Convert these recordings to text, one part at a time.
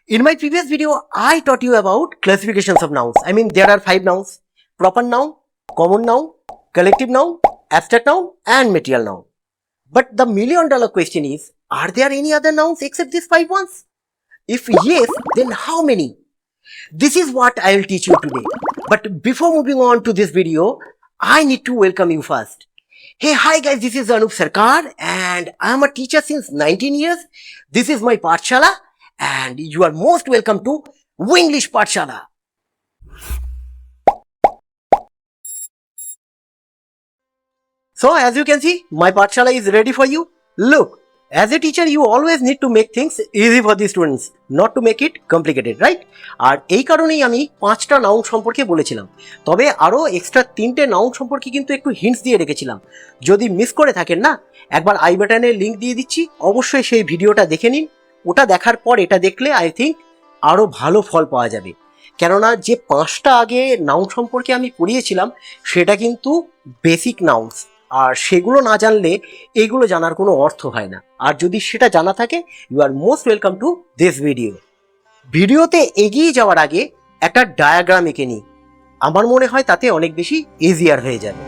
In my previous video, I taught you about classifications of nouns. I mean, there are 5 nouns: proper noun, common noun, collective noun, abstract noun, and material noun. But the million-dollar question is, are there any other nouns except these 5 ones? If yes, then how many? This is what I will teach you today. But before moving on to this video, I need to welcome you first. Hey, hi guys, this is Anup Sarkar and I am a teacher since 19 years. This is my Pathshala and you are most welcome to Winglish Pathshala. So as you can see, my Pathshala is ready for you. Look, as a teacher, you always need to make things easy for the students, not to make it complicated, right? আর এই কারণেই আমি 5টা noun সম্পর্কে বলেছিলাম, তবে আরো extra 3টে noun সম্পর্কে কিন্তু একটু হিন্টস দিয়ে রেখেছিলাম। যদি মিস করে থাকেন না, একবার আই বাটনে লিংক দিয়ে দিচ্ছি, অবশ্যই সেই ভিডিওটা দেখে নিন। ওটা দেখার পর এটা দেখলে আই থিঙ্ক আরো ভালো ফল পাওয়া যাবে, কেননা যে 5টা আগে নাউন সম্পর্কে আমি পড়িয়েছিলাম সেটা কিন্তু বেসিক নাউন্স, আর সেগুলো না জানলে এগুলো জানার কোনো অর্থ হয় না। আর যদি সেটা জানা থাকে, you are most welcome to this video. ভিডিওতে এগিয়ে যাওয়ার আগে একটা ডায়াগ্রাম এঁকে নিই, আমার মনে হয় তাতে অনেক বেশি ইজিয়ার হয়ে যাবে।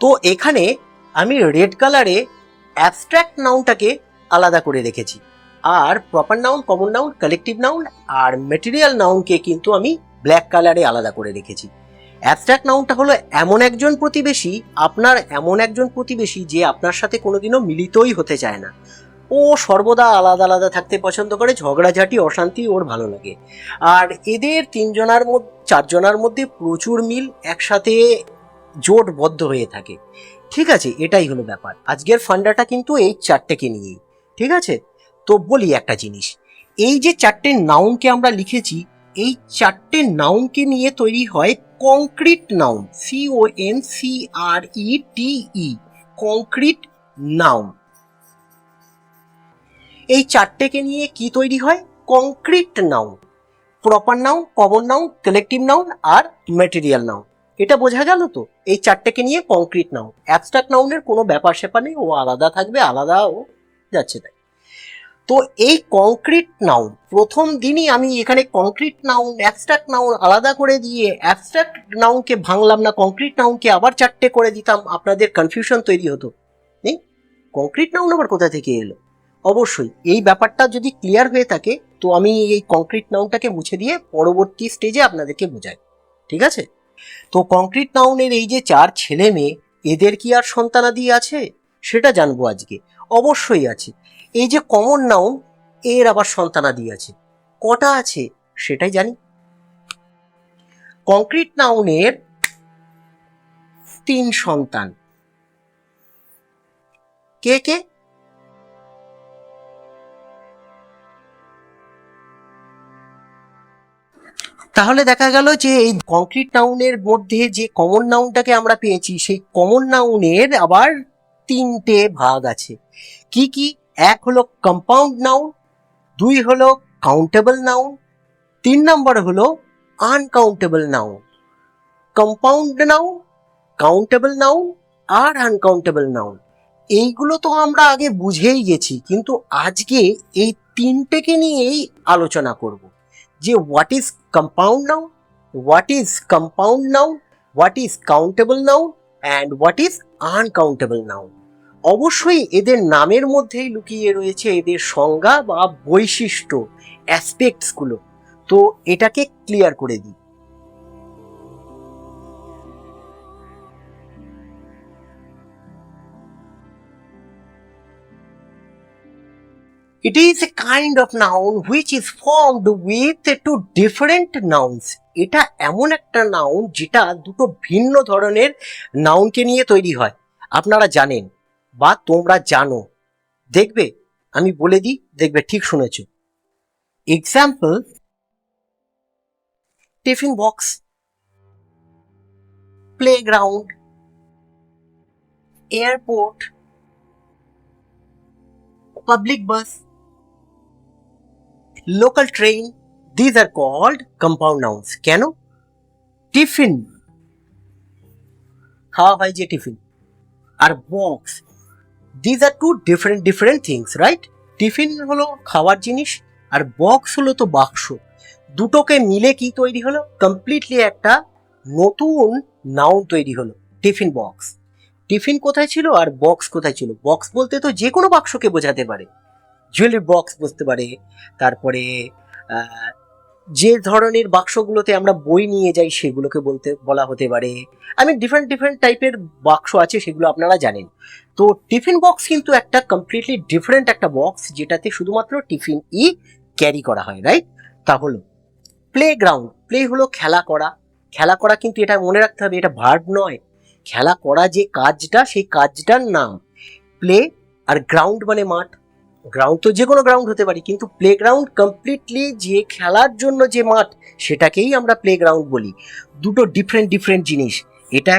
তো এখানে আমি রেড কালারে অ্যাবস্ট্রাক্ট নাউনটাকে আলাদা করে রেখেছি, আর proper noun, common noun, collective noun আর ম্যাটেরিয়াল নাউনকে কিন্তু আমি ব্ল্যাক কালারে আলাদা করে রেখেছি। অ্যাবস্ট্রাক্ট নাউনটা হলো এমন একজন প্রতিবেশী, আপনার এমন একজন প্রতিবেশী যে আপনার সাথে কোনোদিনও মিলিতই হতে চায় না। ও সর্বদা আলাদা আলাদা থাকতে পছন্দ করে, ঝগড়াঝাটি অশান্তি ওর ভালো লাগে। আর এদের 4জনার মধ্যে প্রচুর মিল, একসাথে জোটবদ্ধ হয়ে থাকে। ঠিক আছে, এটাই হলো ব্যাপার। আজকের ফান্ডাটা কিন্তু এই 4টেকে নিয়েই, ঠিক আছে? তো বলি একটা জিনিস, এই যে 4টে নাউনকে আমরা লিখেছি, এই 4টে নাউনকে নিয়ে তৈরি হয় concrete noun, CONCRETE, concrete noun. এই 4টেকে নিয়ে কি তৈরি হয়? Concrete noun, proper noun, common noun, collective noun আর ম্যাটেরিয়াল নাউন। এটা বোঝা গেল তো? এই 4টেকে নিয়ে কংক্রিট নাউন। অ্যাবস্ট্রাক্ট নাউনের কোনো ব্যাপার স্যাপার নেই, ও আলাদা থাকবে, আলাদা ও যাচ্ছে তাই। তো এই কংক্রিট নাউন, প্রথম দিনই আমি এখানে কংক্রিট নাউন, অ্যাবস্ট্রাক্ট নাউন আলাদা করে দিয়ে অ্যাবস্ট্রাক্ট নাউনকে ভাঙলাম না, কংক্রিট নাউনকে আবার 4টে করে দিতাম, আপনাদের কনফিউশন তৈরি হতো। কংক্রিট নাউন আবার কোথা থেকে এলো? অবশ্যই এই ব্যাপারটা যদি ক্লিয়ার হয়ে থাকে, তো আমি এই কংক্রিট নাউনটাকে মুছে দিয়ে পরবর্তী স্টেজে আপনাদেরকে বোঝাই, ঠিক আছে? তো কংক্রিট নাউনের এই যে 4 ছেলে মেয়ে, এদের কি আর সন্তানাদি আছে? সেটা জানবো আজকে। অবশ্যই আছে। এই যে কমন নাউন, এর আবার সন্তানাদি আছে। কটা আছে সেটাই জানি। কংক্রিট নাউনের 3 সন্তান। কে কে? তাহলে দেখা গেল যে এই কংক্রিট নাউনের মধ্যে যে কমন নাউনটাকে আমরা পেয়েছি, সেই কমন নাউনের আবার 3টে ভাগ আছে। কি কি? 1 হলো কম্পাউন্ড নাউন, 2 হলো কাউন্টেবল নাউন, 3 নম্বর হলো uncountable noun. Compound noun, countable noun আর আনকাউন্টেবল নাউন, এইগুলো তো আমরা আগে বুঝেই গেছি, কিন্তু আজকে এই 3টেকে নিয়েই আলোচনা করব যে what is compound noun, what is compound noun, what is countable noun and what is uncountable noun. অবশ্যই এদের নামের মধ্যেই লুকিয়ে রয়েছে এদের সংজ্ঞা বা বৈশিষ্ট্য, অ্যাসপেক্টসগুলো। তো এটাকে ক্লিয়ার করে দিই। It is a kind of noun which is formed with 2 different nouns. এটা এমন একটা নাউন যেটা দুটো ভিন্ন ধরনের নাউনকে নিয়ে তৈরি হয়। আপনারা জানেন বা তোমরা জানো, দেখবে আমি বলে দিই, দেখবে ঠিক শুনেছ। Example: tiffin box, playground, airport, public bus, local train, these are called compound nouns. কেন? টিফিন, খাওয়া হয় যে টিফিন, আর box, these are two different things, right? Tiffin হলো খাওয়ার জিনিস, আর বক্স হলো তো বাক্স। দুটোকে মিলে কি তৈরি হলো? কমপ্লিটলি একটা নতুন নাউন তৈরি হলো, টিফিন বক্স। টিফিন কোথায় ছিল আর বক্স কোথায় ছিল? বক্স বলতে তো যে কোনো বাক্সকে বোঝাতে পারে, জুয়েলারি বক্স বুঝতে পারে, তারপরে যে ধরনের বাক্সগুলোতে আমরা বই নিয়ে যাই সেগুলোকে বলা হতে পারে। ডিফারেন্ট টাইপের বাক্স আছে, সেগুলো আপনারা জানেন। তো টিফিন বক্স কিন্তু একটা কমপ্লিটলি ডিফারেন্ট একটা বক্স, যেটাতে শুধুমাত্র টিফিন ক্যারি করা হয়, রাইট? তাহলে প্লেগ্রাউন্ড, প্লে হলো খেলা করা। খেলা করা কিন্তু এটা মনে রাখতে হবে, এটা ভার্ব নয়। খেলা করা যে কাজটা, সেই কাজটার নাম প্লে। আর গ্রাউন্ড মানে মাঠ। গ্রাউন্ড তো যে কোনো গ্রাউন্ড হতে পারে, কিন্তু প্লেগ্রাউন্ড কমপ্লিটলি যে খেলার জন্য যে মাঠ, সেটাকেই আমরা প্লেগ্রাউন্ড বলি। দুটো ডিফারেন্ট জিনিস, এটা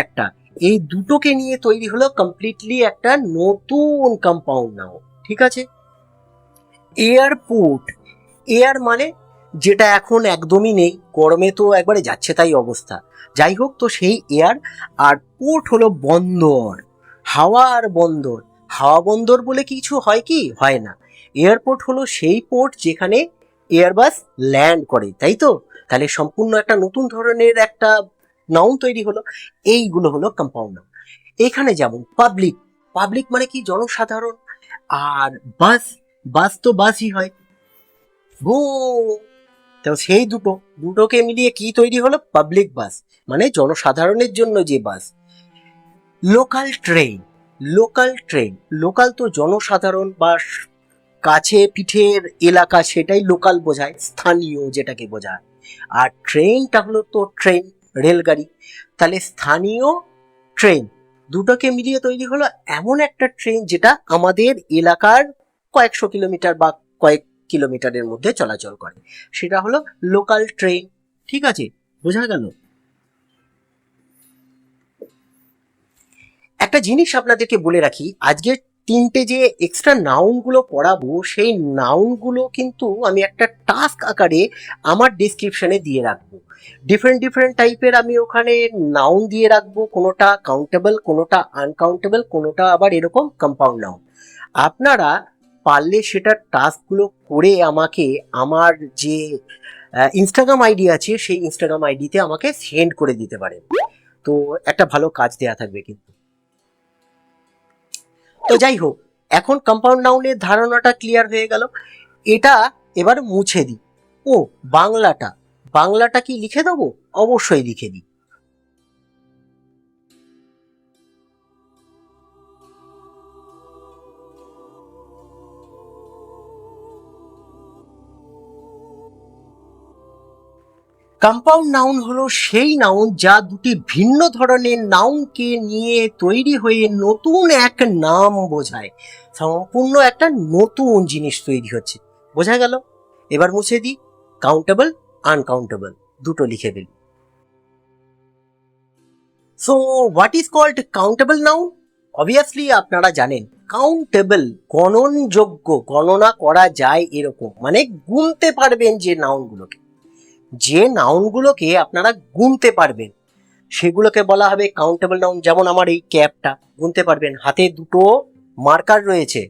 একটা, এই দুটোকে নিয়ে তৈরি হলো কমপ্লিটলি একটা নতুন কম্পাউন্ড নাউন, ঠিক আছে? এয়ারপোর্ট, এয়ার মানে যেটা এখন একদমই নেই, গরমে তো একবারে যাচ্ছে তাই অবস্থা। যাই হোক, তো সেই এয়ার। আর পোর্ট হলো বন্দর, হাওয়ার বন্দর। হাওয়া বন্দর বলে কিছু হয় কি? হয় না। এয়ারপোর্ট হলো সেই পোর্ট যেখানে এয়ারবাস ল্যান্ড করে, তাই তো? তাহলে সম্পূর্ণ একটা নতুন ধরনের একটা নাউন তৈরি হলো। এইগুলো হলো কম্পাউন্ড নাউন। এখানে যেমন পাবলিক, পাবলিক মানে কি? জনসাধারণ। আর বাস, বাস তো বাসই হয়, ভু। তো সেই দুটোকে মিলিয়ে কি তৈরি হলো? পাবলিক বাস, মানে জনসাধারণের জন্য যে বাস। লোকাল ট্রেন, লোকাল তো জনসাধারণ বা কাছে পিঠের এলাকা, সেটাই লোকাল বোঝায়, স্থানীয় যেটাকে বোঝায়। আর ট্রেনটা হলো তো ট্রেন, রেলগাড়ি। তাহলে স্থানীয় ট্রেন, দুটোকে মিলিয়ে তৈরি হলো এমন একটা ট্রেন যেটা আমাদের এলাকার কয়েকশো কিলোমিটার বা কয়েক কিলোমিটারের মধ্যে চলাচল করে, সেটা হলো লোকাল ট্রেন। ঠিক আছে, বোঝা গেল? একটা জিনিস আপনাদেরকে বলে রাখি, আজকে তিনটে যে এক্সট্রা নাউন গুলো পড়াবো, সেই নাউন গুলো কিন্তু আমি একটা টাস্ক আকারে আমার ডিসক্রিপশনে দিয়ে রাখবো। ডিফারেন্ট টাইপের আমি ওখানে নাউন দিয়ে রাখবো, কোনোটা কাউন্টেবল, কোনোটা আনকাউন্টেবল, কোনোটা আবার এরকম কম্পাউন্ড নাউন। আপনারা পারলে সেটার টাস্কগুলো করে আমাকে আমার যে ইনস্টাগ্রাম আইডি আছে, সেই ইনস্টাগ্রাম আইডিতে আমাকে সেন্ড করে দিতে পারেন। তো একটা ভালো কাজ দেয়া থাকবে কিন্তু। তো যাই হোক, এখন কম্পাউন্ড নাউনের ধারণাটা ক্লিয়ার হয়ে গেল। এটা এবার মুছে দিই। ও, বাংলাটা কি লিখে দেবো? অবশ্যই লিখে দিই। কম্পাউন্ড নাউন হলো সেই নাউন যা দুটি ভিন্ন ধরনের নাউনকে নিয়ে তৈরি হয়ে নতুন এক নাম বোঝায়। সম্পূর্ণ একটা নতুন জিনিস তৈরি হচ্ছে, বোঝা গেল? এবার মুছে দিই। কাউন্টেবল, আনকাউন্টেবল দুটো লিখে ফেলি। So what is called countable noun? Obviously আপনারা জানেন, কাউন্টেবল গণনযোগ্য, গণনা করা যায় এরকম, মানে গুনতে পারবেন যে নাউনগুলোকে আপনারা গুনতে পারবেন, সেগুলোকে বলা হবে কাউন্টেবল নাউন। যেমন আমার এই ক্যাপটা গুনতে পারবেন, হাতে দুটো মার্কার রয়েছে,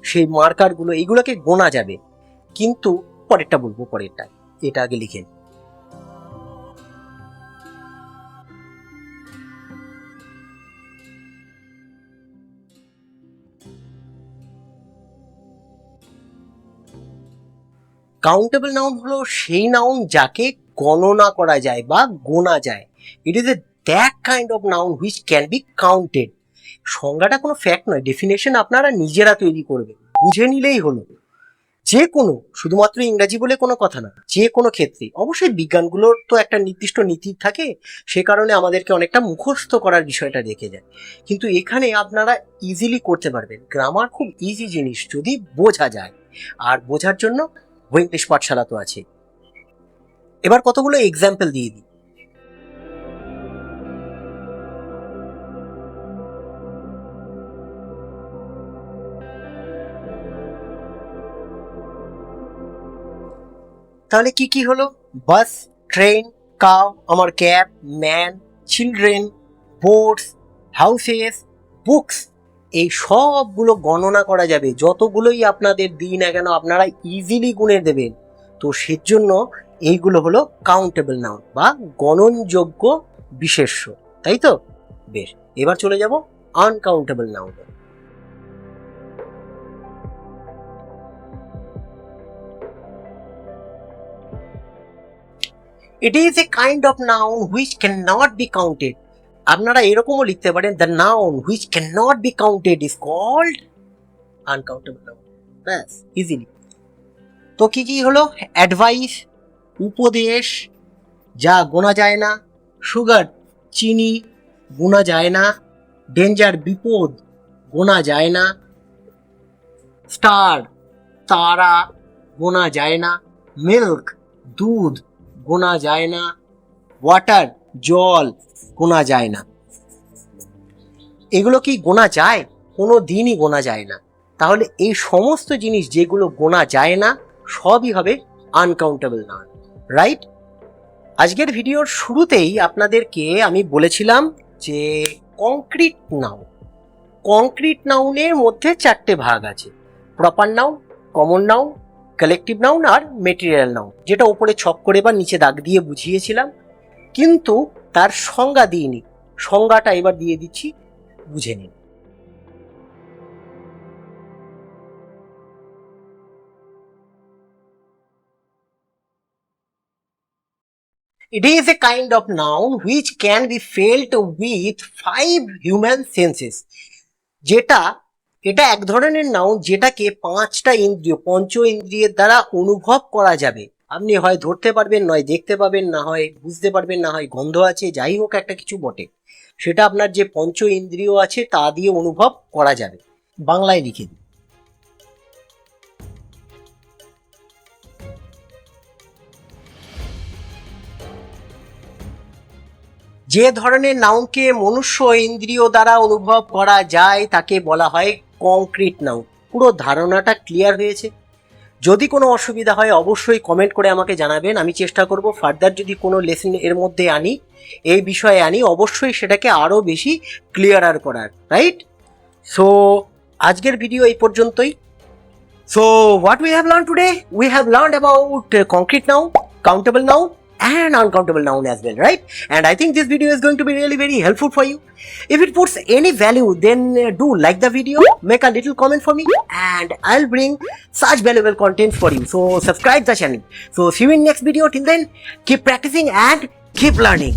সেই মার্কারগুলো, এইগুলোকে গোনা যাবে। কিন্তু পরেরটা বলবো, পরেরটা, এটা আগে লিখে। কাউন্টেবল নাউন হলো সেই নাউন যাকে গণনা করা যায় বা গোনা যায়। It is a that kind of noun which can be counted. সংজ্ঞাটা কোনো ফ্যাক্ট নয়, ডেফিনেশন আপনারা নিজেরা তৈরি করবেন, বুঝে নিলেই হলো। যে কোনো, শুধুমাত্র ইংরাজি বলে কোনো কথা না, যে কোনো ক্ষেত্রে। অবশ্যই বিজ্ঞানগুলোর তো একটা নির্দিষ্ট নীতি থাকে, সে কারণে আমাদেরকে অনেকটা মুখস্থ করার বিষয়টা রেখে যায়, কিন্তু এখানে আপনারা ইজিলি করতে পারবেন। গ্রামার খুব ইজি জিনিস যদি বোঝা যায়, আর বোঝার জন্য ইংলিশ পাঠশালা তো আছে। এবার কতগুলো এক্সাম্পল দিয়ে দিই। তাহলে কি কি হলো? বাস, ট্রেন, cow আমার cat, man, children, boats, houses, books, এই সবগুলো গণনা করা যাবে। যতগুলোই আপনাদের দিই না কেন আপনারা ইজিলি গুণে দেবেন। তো সেজন্য এইগুলো হলো কাউন্টেবল নাউন বা গণনযোগ্য বিশেষ্য, তাই তো? বেশ, এবার চলে যাব uncountable noun. It is a kind of noun which cannot be counted. আপনারা এরকমও লিখতে পারেন, the noun which cannot be counted is called uncountable noun. ব্যাস, ইজিলি। তো কি কি হলো? অ্যাডভাইস, উপদেশ, যা গোনা যায় না, সুগার চিনি গোনা যায় না, ডেঞ্জার বিপদ গোনা যায় না, স্টার তারা গোনা যায় না, মিল্ক দুধ গোনা যায় না, ওয়াটার জল গোনা যায় না। এগুলো কি গোনা যায়? কোনো দিনই গোনা যায় না। তাহলে এই সমস্ত জিনিস যেগুলো গোনা যায় না সবই হবে আনকাউন্টেবল নাউন, রাইট? আজকের ভিডিওর শুরুতেই আপনাদেরকে আমি বলেছিলাম যে কংক্রিট নাউন, কংক্রিট নাউনের মধ্যে চারটে ভাগ আছে, proper noun, common noun, collective noun আর মেটেরিয়াল নাউন, যেটা উপরে ছক করে বা নিচে দাগ দিয়ে বুঝিয়েছিলাম, কিন্তু তার সংজ্ঞা দিইনি। সংজ্ঞাটা এবার দিয়ে দিচ্ছি, বুঝে নিন। It is a kind of noun which can be felt with 5 human senses. এটা এক ধরনের নাউন যেটাকে 5টা ইন্দ্রিয়, পঞ্চ ইন্দ্রিয়ের দ্বারা অনুভব করা যাবে। আপনি হয় ধরতে পারবেন, নয় দেখতে পাবেন, না হয় বুঝতে পারবেন, না হয় গন্ধ আছে, যাই হোক একটা কিছু বটে, সেটা আপনার যে পঞ্চ ইন্দ্রিয় আছে তা দিয়ে অনুভব করা যাবে। বাংলায় লিখে দিন। যে ধরনের নাউনকে মনুষ্য ইন্দ্রিয় দ্বারা অনুভব করা যায় তাকে বলা হয় কংক্রিট নাউন। পুরো ধারণাটা ক্লিয়ার হয়েছে? যদি কোনো অসুবিধা হয় অবশ্যই কমেন্ট করে আমাকে জানাবেন। আমি চেষ্টা করব ফার্দার যদি কোনো লেসন এর মধ্যে আনি, এই বিষয়ে আনি, অবশ্যই সেটাকে আরও বেশি ক্লিয়ারার করার, রাইট? সো আজকের ভিডিও এই পর্যন্তই। So what we have learn today? We have learn about concrete noun, countable noun and uncountable noun as well, right? And I think this video is going to be really very helpful for you. If it puts any value, then do like the video, make a little comment for me, and I'll bring such valuable content for you. So subscribe the channel. So see you in next video. Till then, keep practicing and keep learning.